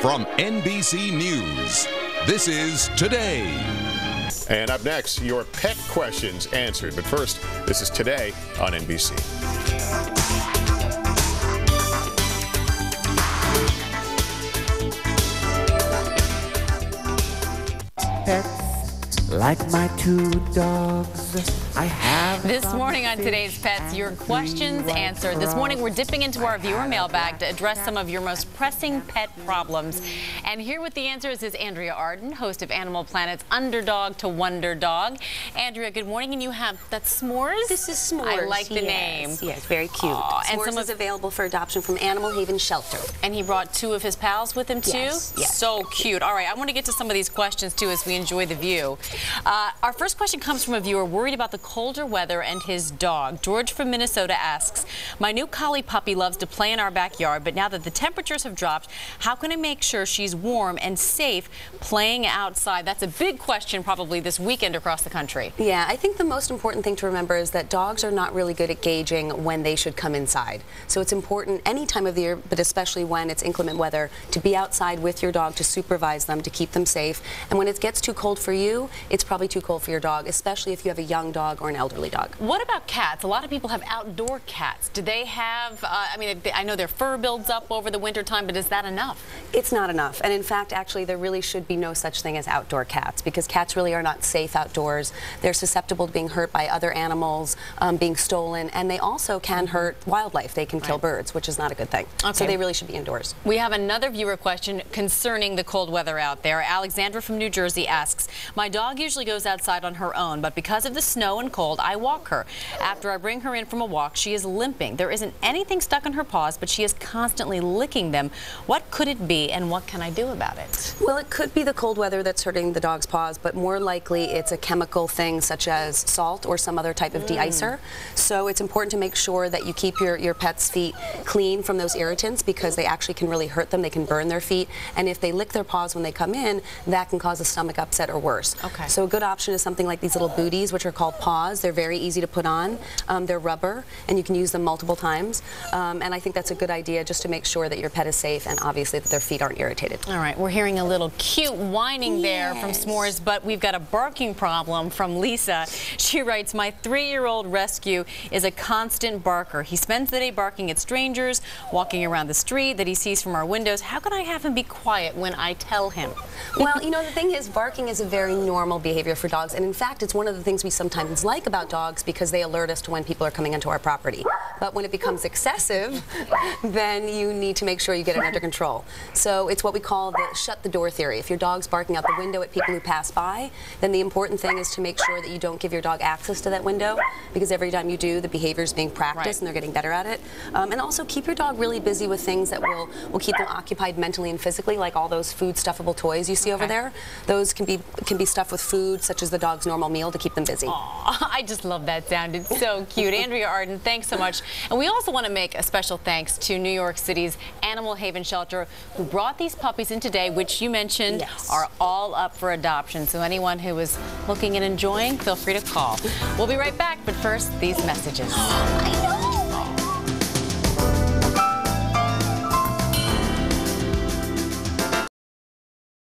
From NBC News, this is Today. And up next, your pet questions answered. But first, this is Today on NBC. Pets, like my two dogs, I have. This morning on Today's Pets, your questions answered. This morning we're dipping into our viewer mailbag to address some of your most pressing pet problems. And here with the answers is Andrea Arden, host of Animal Planet's Underdog to Wonder Dog. Andrea, good morning, and you have that s'mores? This is s'mores. I like the name. Yes, very cute. And s'mores is available for adoption from Animal Haven Shelter. And he brought two of his pals with him too? Yes. So cute. All right, I want to get to some of these questions too as we enjoy the view. Our first question comes from a viewer worried about the colder weather and his dog. George from Minnesota asks, my new collie puppy loves to play in our backyard, but now that the temperatures have dropped, how can I make sure she's warm and safe playing outside? That's a big question probably this weekend across the country. Yeah, I think the most important thing to remember is that dogs are not really good at gauging when they should come inside. So it's important any time of the year, but especially when it's inclement weather, to be outside with your dog to supervise them, to keep them safe. And when it gets too cold for you, it's probably too cold for your dog, especially if you have a young dog or an elderly dog. What about cats? A lot of people have outdoor cats. Do they have, I know their fur builds up over the winter time, but is that enough? It's not enough. And in fact, actually, there really should be no such thing as outdoor cats, because cats really are not safe outdoors. They're susceptible to being hurt by other animals, being stolen, and they also can hurt wildlife. They can kill birds, which is not a good thing. Okay. So they really should be indoors. We have another viewer question concerning the cold weather out there. Alexandra from New Jersey asks, my dog usually goes outside on her own, but because of the snow and cold, I walk her. After I bring her in from a walk, she is limping. There isn't anything stuck in her paws, but she is constantly licking them. What could it be, and what can I do about it? Well, it could be the cold weather that's hurting the dog's paws, but more likely it's a chemical thing such as salt or some other type of de-icer. So it's important to make sure that you keep your pet's feet clean from those irritants, because they actually can really hurt them. They can burn their feet, and if they lick their paws when they come in, that can cause a stomach upset or worse. Okay. So a good option is something like these little booties, which are called paws. They're very easy to put on. They're rubber, and you can use them multiple times. And I think that's a good idea, just to make sure that your pet is safe and obviously that their feet aren't irritated. All right, we're hearing a little cute whining there from S'mores, but we've got a barking problem from Lisa. She writes, my 3-year-old rescue is a constant barker. He spends the day barking at strangers, walking around the street that he sees from our windows. How can I have him be quiet when I tell him? Well, you know, the thing is, barking is a very normal behavior for dogs, and in fact, it's one of the things we sometimes like about dogs, because they alert us to when people are coming into our property. But when it becomes excessive, then you need to make sure you get it under control. So it's what we call the shut the door theory. If your dog's barking out the window at people who pass by, then the important thing is to make sure that you don't give your dog access to that window, because every time you do, the behavior is being practiced and they're getting better at it. And also keep your dog really busy with things that will keep them occupied mentally and physically, like all those food stuffable toys you see over there. Those can be stuffed with food, such as the dog's normal meal, to keep them busy. Aww, I just love that sound. It's so cute. Andrea Arden, thanks so much. And we also want to make a special thanks to New York City's Animal Haven Shelter, who brought these puppies in today, which you mentioned are all up for adoption. So anyone who is looking and enjoying, feel free to call. We'll be right back, but first, these messages. I know.